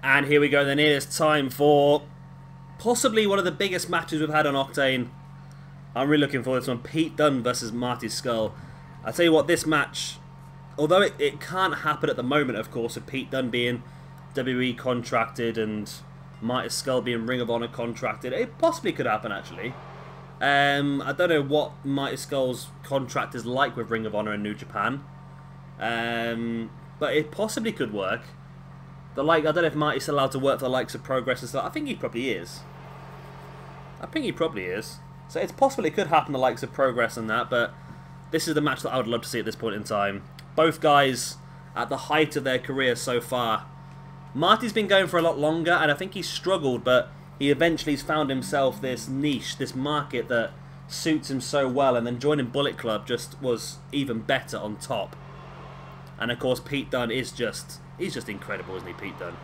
And here we go then. It is time for possibly one of the biggest matches we've had on Octane. I'm really looking forward to this one. Pete Dunne versus Marty Scurll. I'll tell you what, this match, although it can't happen at the moment, of course, with Pete Dunne being WWE contracted and Marty Scurll being Ring of Honor contracted, it possibly could happen, actually. I don't know what Marty Scurll's contract is like with Ring of Honor in New Japan. But it possibly could work. I don't know if Marty's allowed to work for the likes of Progress and stuff. I think he probably is. So it's possible it could happen the likes of Progress and that, but this is the match that I would love to see at this point in time. Both guys at the height of their career so far. Marty's been going for a lot longer, and I think he's struggled, but he eventually has found himself this niche, this market that suits him so well, and then joining Bullet Club just was even better on top. And of course, Pete Dunne is he's just incredible, isn't he, Pete Dunne?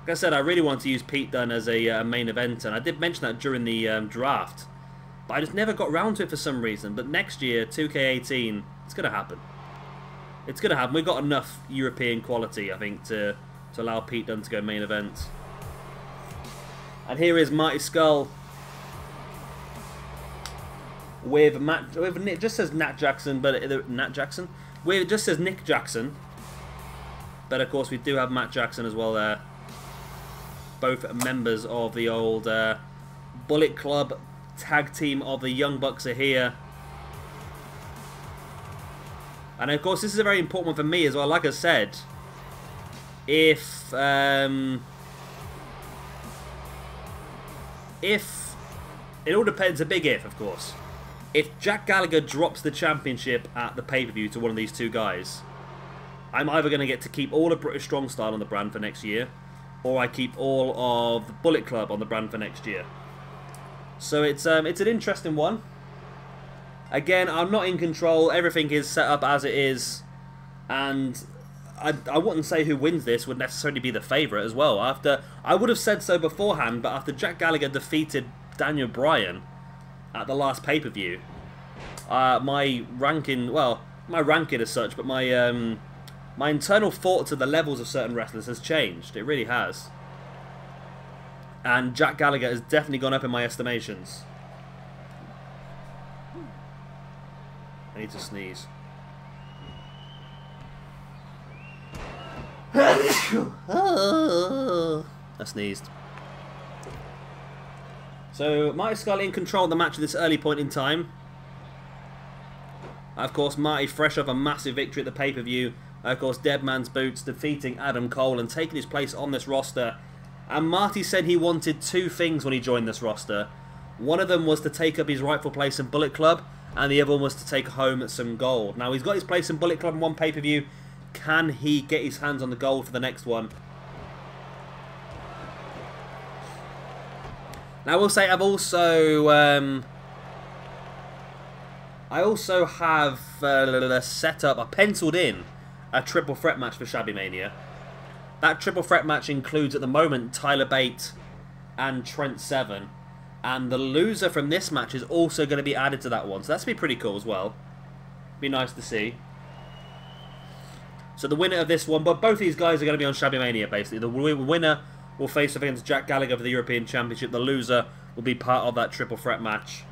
Like I said, I really want to use Pete Dunne as a main event, and I did mention that during the draft, but I just never got round to it for some reason. But next year, 2K18, it's going to happen. It's going to happen. We've got enough European quality, I think, to allow Pete Dunne to go main event. And here is Marty Scurll with Nick, just says Nat Jackson, but Nat Jackson. It just says Nick Jackson, but of course we do have Matt Jackson as well there. Both members of the old Bullet Club tag team of the Young Bucks are here. And of course this is a very important one for me as well. Like I said, if it all depends, a big if, of course. If Jack Gallagher drops the championship at the pay-per-view to one of these two guys, I'm either going to get to keep all of British Strong Style on the brand for next year, or I keep all of the Bullet Club on the brand for next year. So it's an interesting one. Again, I'm not in control. Everything is set up as it is, and I wouldn't say who wins this would necessarily be the favourite as well. I would have said so beforehand, but after Jack Gallagher defeated Daniel Bryan at the last pay-per-view, my ranking as such, but my internal thoughts of the levels of certain wrestlers has changed. It really has. And Jack Gallagher has definitely gone up in my estimations. I need to sneeze. I sneezed. So, Marty Scurll in control of the match at this early point in time. Of course, Marty fresh off a massive victory at the pay-per-view. Of course, Dead Man's Boots defeating Adam Cole and taking his place on this roster. And Marty said he wanted two things when he joined this roster. One of them was to take up his rightful place in Bullet Club, and the other one was to take home some gold. Now, he's got his place in Bullet Club in one pay-per-view. Can he get his hands on the gold for the next one? Now, I will say I've also have set up, I penciled in a triple threat match for Shabby Mania. That triple threat match includes at the moment Tyler Bate and Trent Seven, and the loser from this match is also going to be added to that one. So that's going to be pretty cool as well. Be nice to see. So the winner of this one, but both these guys are going to be on Shabby Mania basically. The winner will face off against Jack Gallagher for the European Championship. The loser will be part of that triple threat match.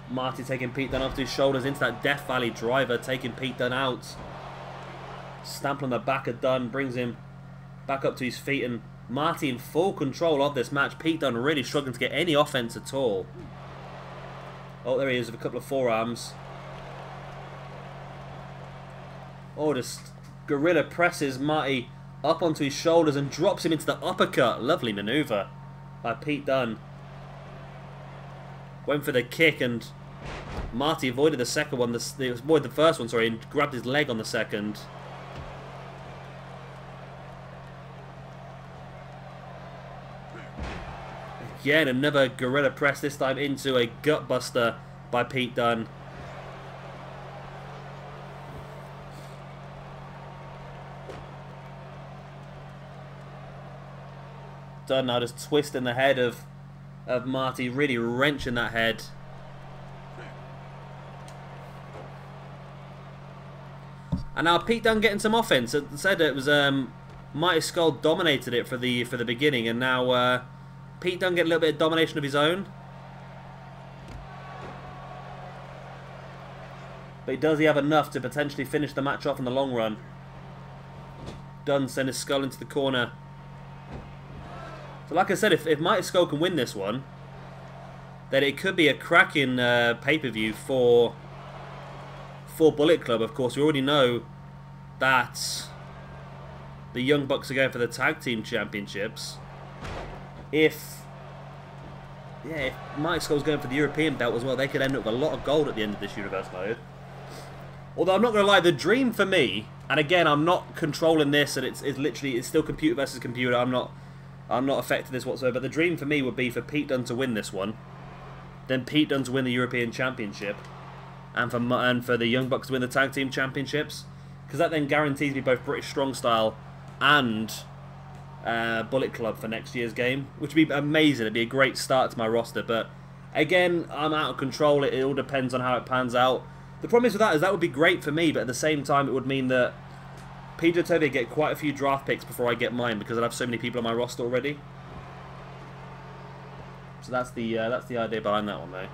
Marty taking Pete Dunne off his shoulders into that Death Valley driver, taking Pete Dunne out. Stamp on the back of Dunne, brings him back up to his feet, and Marty in full control of this match. Pete Dunne really struggling to get any offense at all. Oh, there he is with a couple of forearms. Oh, just gorilla presses Marty up onto his shoulders and drops him into the uppercut. Lovely maneuver by Pete Dunne. Went for the kick, and Marty avoided the second one. Avoided the first one, sorry, and grabbed his leg on the second. Again, another gorilla press, this time into a gut buster by Pete Dunne. Dunne now just twisting the head of Marty, really wrenching that head. And now Pete Dunne getting some offense. It said it was Marty Scurll dominated it for the beginning, and now Pete Dunne getting a little bit of domination of his own. But does he have enough to potentially finish the match off in the long run? Dunne sent his Scurll into the corner. So like I said, if Marty Scurll can win this one, then it could be a cracking pay-per-view for Bullet Club. Of course, we already know that the Young Bucks are going for the Tag Team Championships. If Marty Scurll's going for the European belt as well, they could end up with a lot of gold at the end of this Universe mode. Although I'm not going to lie, the dream for me, and again, I'm not controlling this, and it's still computer versus computer. I'm not affecting this whatsoever. But the dream for me would be for Pete Dunne to win this one, then Pete Dunne to win the European Championship, and for the Young Bucks to win the Tag Team Championships, because that then guarantees me both British Strong Style and Bullet Club for next year's game, which would be amazing. It'd be a great start to my roster. But again, I'm out of control. It all depends on how it pans out. The problem is with that is that would be great for me, but at the same time, it would mean that Pedro Toby get quite a few draft picks before I get mine, because I'd have so many people on my roster already. So that's the idea behind that one, though.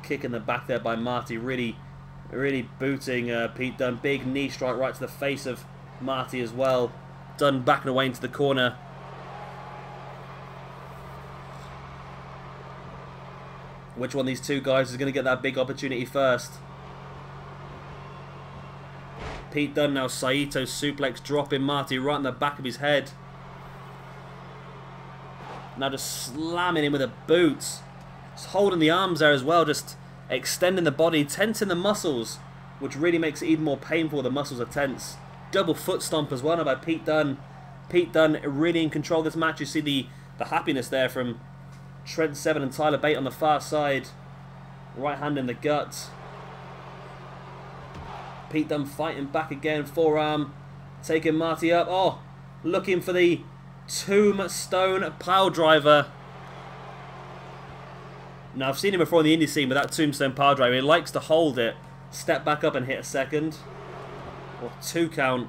Kick in the back there by Marty, really booting Pete Dunne. Big knee strike right to the face of Marty as well. Dunne backing away into the corner. Which one of these two guys is going to get that big opportunity first? Pete Dunne now, Saito suplex, dropping Marty right in the back of his head. Now just slamming him with a boot. Just holding the arms there as well, just extending the body, tensing the muscles, which really makes it even more painful. The muscles are tense. Double foot stomp as well now by Pete Dunne. Pete Dunne really in control of this match. You see the happiness there from Trent Seven and Tyler Bate on the far side. Right hand in the gut. Pete Dunne fighting back again. Forearm. Taking Marty up. Oh, looking for the tombstone pile driver. Now, I've seen him before in the indie scene with that tombstone pile driver. He likes to hold it, step back up and hit a second. Or 2 count.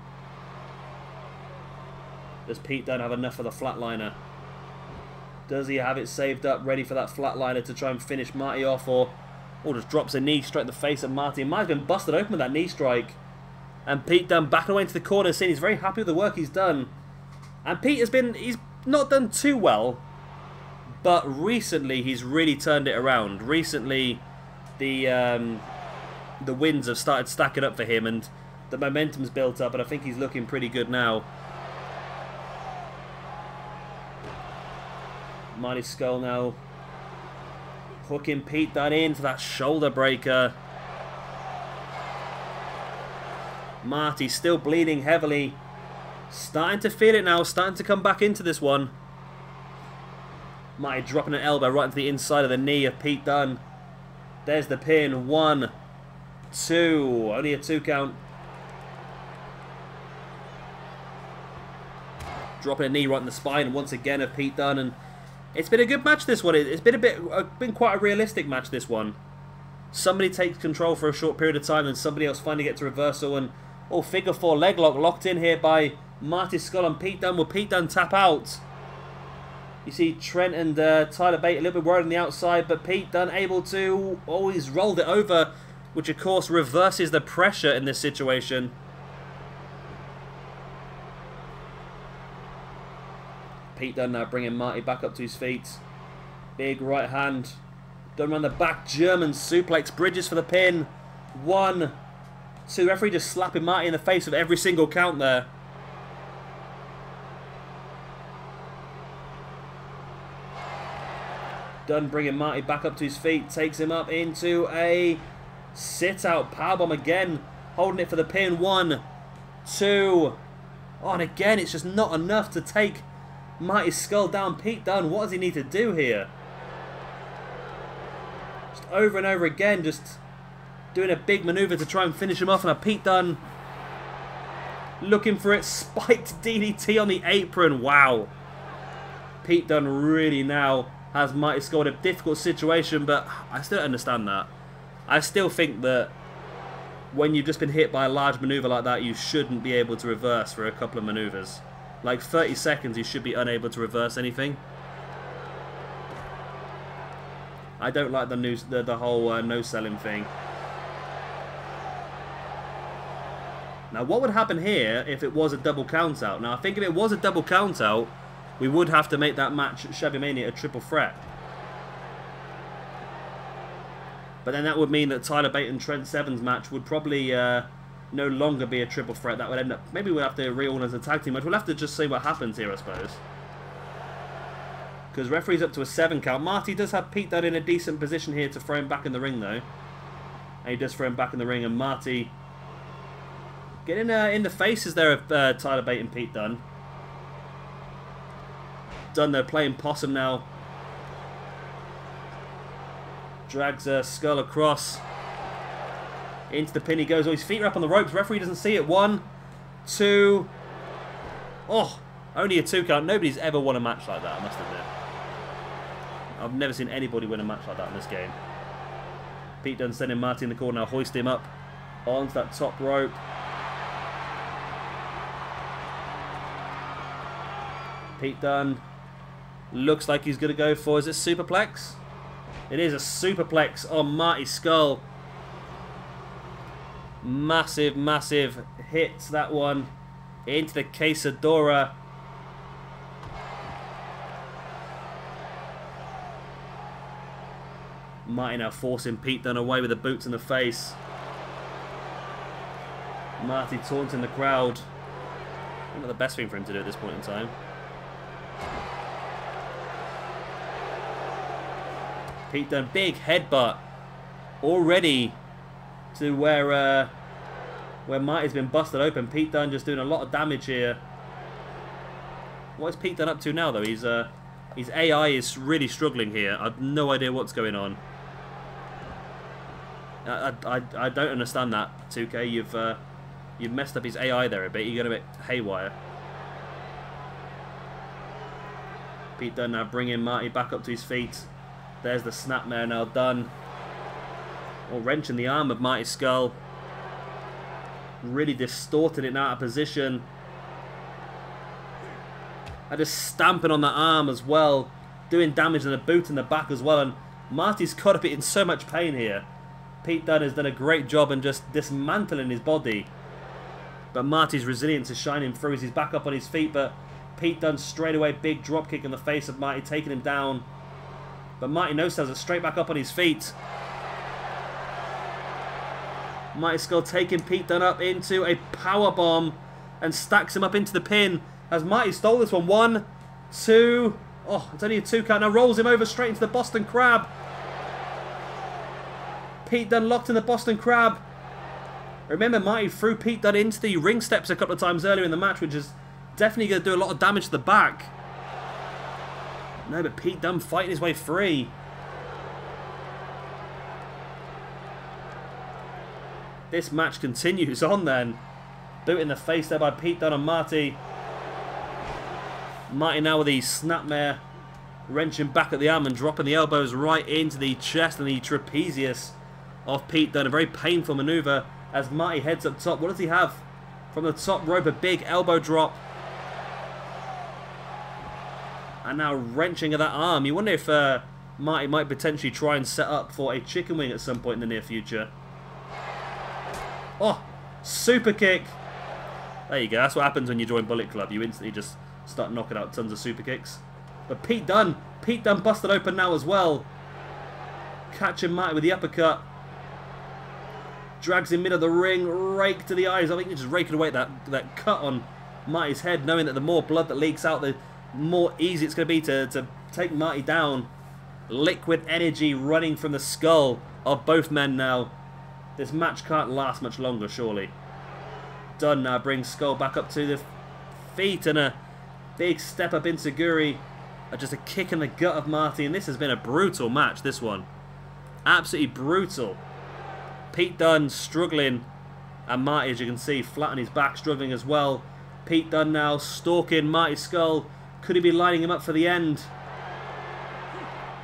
Does Pete Dunne have enough for the flatliner? Does he have it saved up, ready for that flatliner to try and finish Marty off, or just drops a knee straight in the face of Marty? He might have been busted open with that knee strike. And Pete Dunne backing away into the corner, saying he's very happy with the work he's done. And Pete he's not done too well, but recently he's really turned it around. Recently, the wins have started stacking up for him, and the momentum's built up, and I think he's looking pretty good now. Marty Scurll now hooking Pete Dunne into that shoulder breaker. Marty still bleeding heavily. Starting to feel it now, starting to come back into this one. Marty dropping an elbow right into the inside of the knee of Pete Dunne. There's the pin. 1, 2. Only a 2 count. Dropping a knee right in the spine once again of Pete Dunne. And it's been a good match, this one. It's been quite a realistic match, this one. Somebody takes control for a short period of time, and somebody else finally gets a reversal. And figure 4 leg lock locked in here by Marty Scurll and Pete Dunne. Will Pete Dunne tap out? You see Trent and Tyler Bate a little bit worried on the outside, but Pete Dunne able to... he's rolled it over, which of course reverses the pressure in this situation. Pete Dunne now bringing Marty back up to his feet. Big right hand. Dunne around the back. German suplex. Bridges for the pin. 1, 2. Referee just slapping Marty in the face with every single count there. Dunne bringing Marty back up to his feet. Takes him up into a sit-out powerbomb again. Holding it for the pin. 1, 2. And again, it's just not enough to take Marty Scurll down. Pete Dunne, what does he need to do here? Just over and over again, just doing a big maneuver to try and finish him off. And Pete Dunne looking for it. Spiked DDT on the apron. Wow. Pete Dunne really now has Marty Scurll in a difficult situation, but I still don't understand that. I still think that when you've just been hit by a large maneuver like that, you shouldn't be able to reverse for a couple of maneuvers. Like 30 seconds, you should be unable to reverse anything. I don't like the whole no-selling thing. Now, what would happen here if it was a double count-out? Now, I think if it was a double count-out, we would have to make that match, Shabby Mania, a triple threat. But then that would mean that Tyler Bate and Trent Seven's match would probably no longer be a triple threat. That would end up... Maybe we'll have to reorganize a tag team match. We'll have to just see what happens here, I suppose. Because referee's up to a 7 count. Marty does have Pete Dunne in a decent position here to throw him back in the ring, though. And he does throw him back in the ring, and Marty... Getting in the faces there of Tyler Bate and Pete Dunne. Dunne, though, playing possum now. Drags Scurll across. Into the pin he goes. Oh, his feet are up on the ropes. Referee doesn't see it. 1, 2. Oh, only a 2 count. Nobody's ever won a match like that, I must admit. I've never seen anybody win a match like that in this game. Pete Dunne sending Marty in the corner now. Hoist him up onto that top rope. Pete Dunne looks like he's going to go for, is it superplex? It is a superplex on Marty Scurll. Massive, massive hits, that one. Into the Quesadora. Marty now forcing Pete Dunne away with the boots in the face. Marty taunting the crowd. Not the best thing for him to do at this point in time. Pete Dunne, big headbutt already to where Marty's been busted open. Pete Dunne just doing a lot of damage here. What is Pete Dunne up to now, though? His AI is really struggling here. I've no idea what's going on. I don't understand that, 2K. You've messed up his AI there a bit. You're going a bit haywire. Pete Dunne now bringing Marty back up to his feet. There's the snapmare now done. Or wrenching the arm of Marty Scurll. Really distorting it now out of position. And just stamping on that arm as well. Doing damage in the boot in the back as well. And Marty's got to be in so much pain here. Pete Dunne has done a great job in just dismantling his body. But Marty's resilience is shining through as he's back up on his feet. But Pete Dunne straight away, big drop kick in the face of Marty, taking him down. But Marty no-sells it straight back up on his feet. Marty Scurll taking Pete Dunne up into a powerbomb and stacks him up into the pin as Marty stole this one. 1, 2. Oh, it's only a 2 count. Now rolls him over straight into the Boston Crab. Pete Dunne locked in the Boston Crab. Remember, Marty threw Pete Dunne into the ring steps a couple of times earlier in the match, which is definitely going to do a lot of damage to the back. No, but Pete Dunne fighting his way free. This match continues on then. Boot in the face there by Pete Dunne and Marty. Marty now with the snapmare. Wrenching back at the arm and dropping the elbows right into the chest and the trapezius of Pete Dunne. A very painful maneuver as Marty heads up top. What does he have? From the top rope, a big elbow drop. And now wrenching of that arm. You wonder if Marty might potentially try and set up for a chicken wing at some point in the near future. Oh, super kick. There you go. That's what happens when you join Bullet Club. You instantly just start knocking out tons of super kicks. But Pete Dunne busted open now as well. Catching Marty with the uppercut. Drags him mid of the ring. Rake to the eyes. I think he's just raking away that cut on Marty's head, knowing that the more blood that leaks out, the more easy it's going to be to take Marty down. Liquid energy running from the skull of both men now. This match can't last much longer, surely. Dunne now brings Scurll back up to the feet and a big step up into Guri. Just a kick in the gut of Marty, and this has been a brutal match, this one. Absolutely brutal. Pete Dunne struggling, and Marty, as you can see, flat on his back, struggling as well. Pete Dunne now stalking Marty Scurll. Could he be lining him up for the end?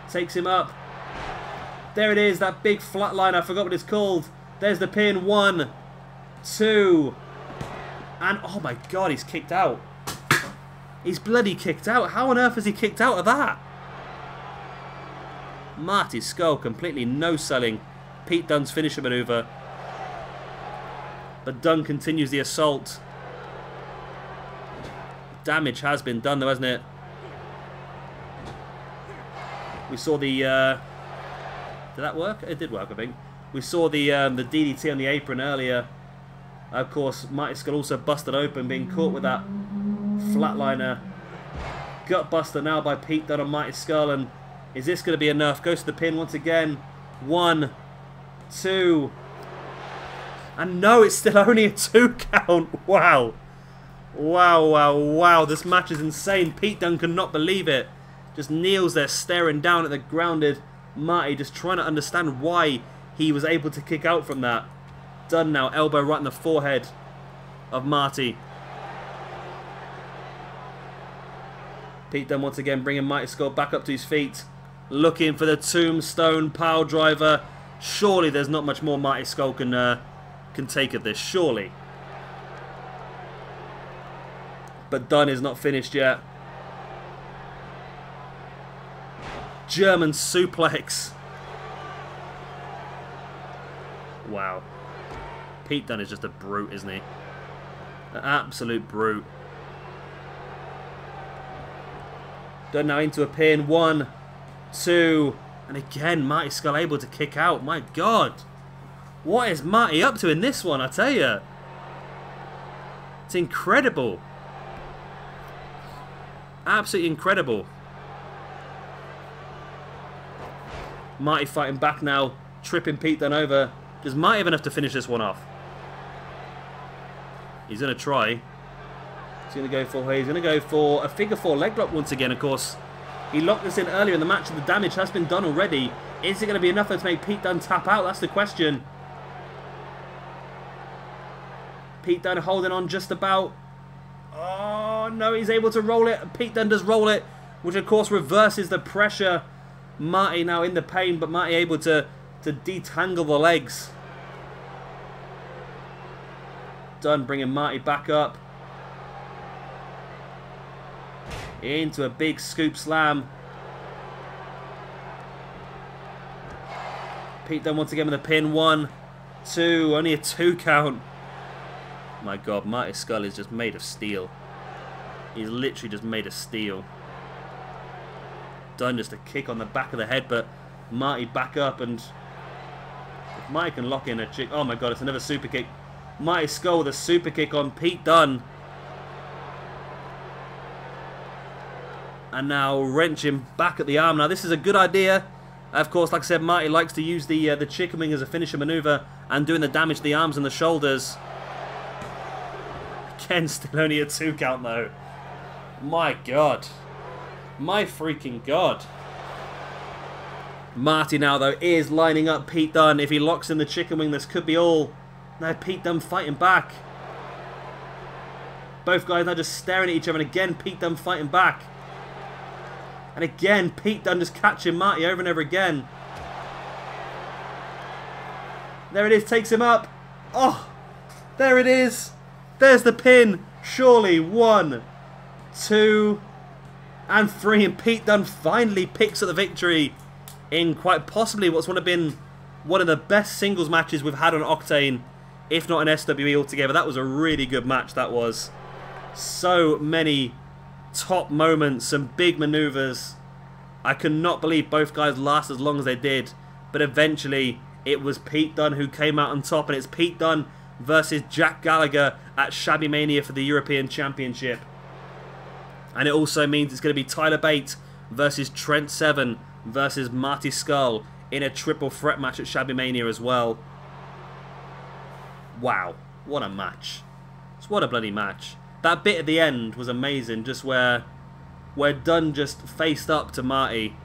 Takes him up. There it is, that big flat line. I forgot what it's called. There's the pin. 1, 2. And oh my god, he's kicked out. He's bloody kicked out. How on earth has he kicked out of that? Marty Scurll completely no-selling Pete Dunne's finisher maneuver. But Dunne continues the assault. Damage has been done though, hasn't it? We saw the... did that work? It did work, I think. We saw the DDT on the apron earlier. Of course, Marty Scurll also busted open, being caught with that flatliner. Gut buster now by Pete Dunne on Marty Scurll. And is this going to be enough? Goes to the pin once again. 1, 2... And no, it's still only a 2 count. Wow. Wow, wow, wow. This match is insane. Pete Dunne cannot believe it. Just kneels there staring down at the grounded Marty, just trying to understand why he was able to kick out from that. Dunne now, elbow right in the forehead of Marty. Pete Dunne once again bringing Marty Scurll back up to his feet. Looking for the tombstone pile driver. Surely there's not much more Marty Scurll can take of this, surely. But Dunne is not finished yet. German suplex. Wow. Pete Dunne is just a brute, isn't he? An absolute brute. Dunne now into a pin. 1, 2. And again, Marty Scurll able to kick out. My God. What is Marty up to in this one, I tell you? It's incredible. Absolutely incredible. Marty fighting back now, tripping Pete Dunne over. Does Marty have enough to finish this one off? He's going to try. He's going to go for a figure 4 leg lock once again, of course. He locked this in earlier in the match and the damage has been done already. Is it going to be enough to make Pete Dunne tap out? That's the question. Pete Dunne holding on just about. Oh, no, he's able to roll it. Pete Dunne does roll it, which of course reverses the pressure. Marty now in the pain, but Marty able to detangle the legs. Dunne bringing Marty back up. Into a big scoop slam. Pete Dunne once again with a pin. 1, 2, only a 2 count. My God, Marty Scurll is just made of steel. He's literally just made of steel. Dunne just a kick on the back of the head, but Marty back up, and if Marty can lock in a chick. Oh my God, it's another super kick. Marty Scurll with a super kick on Pete Dunne. And now wrenching back at the arm. Now this is a good idea. Of course, like I said, Marty likes to use the chicken wing as a finisher maneuver and doing the damage to the arms and the shoulders. Again, still only a 2 count though. My God. My freaking God. Marty now though is lining up Pete Dunne. If he locks in the chicken wing, this could be all. Now Pete Dunne fighting back. Both guys now just staring at each other, and again Pete Dunne fighting back. And again Pete Dunne just catching Marty over and over again. There it is, takes him up. Oh, there it is. There's the pin. Surely 1, 2, and 3. And Pete Dunne finally picks up the victory in quite possibly what's been one of the best singles matches we've had on Octane, if not in SWE altogether. That was a really good match, that was. So many top moments, some big maneuvers. I cannot believe both guys last as long as they did, but eventually it was Pete Dunne who came out on top, and it's Pete Dunne versus Jack Gallagher at Shabby Mania for the European Championship. And it also means it's going to be Tyler Bate versus Trent Seven versus Marty Scurll in a triple threat match at Shabby Mania as well. Wow, what a match. What a bloody match. That bit at the end was amazing, just where Dunne just faced up to Marty,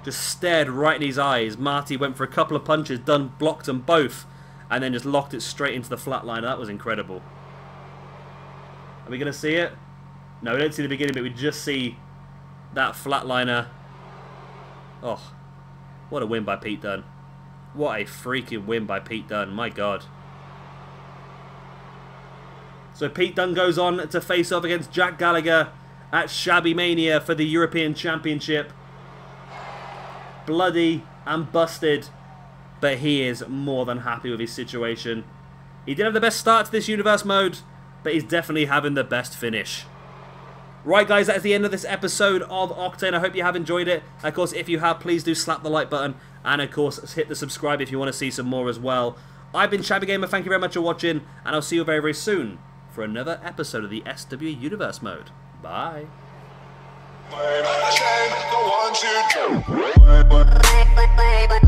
just stared right in his eyes. Marty went for a couple of punches, Dunne blocked them both, and then just locked it straight into the flatliner. That was incredible. Are we going to see it? No, we don't see the beginning, but we just see that flatliner. Oh, what a win by Pete Dunne. What a freaking win by Pete Dunne, my God. So Pete Dunne goes on to face off against Jack Gallagher at Shabby Mania for the European Championship. Bloody and busted, but he is more than happy with his situation. He did have the best start to this universe mode, but he's definitely having the best finish. Right guys, that is the end of this episode of Octane. I hope you have enjoyed it. Of course, if you have, please do slap the like button. And of course, hit the subscribe if you want to see some more as well. I've been Shabby Gamer, thank you very much for watching. And I'll see you very, very soon for another episode of the SWE Universe Mode. Bye. Go on to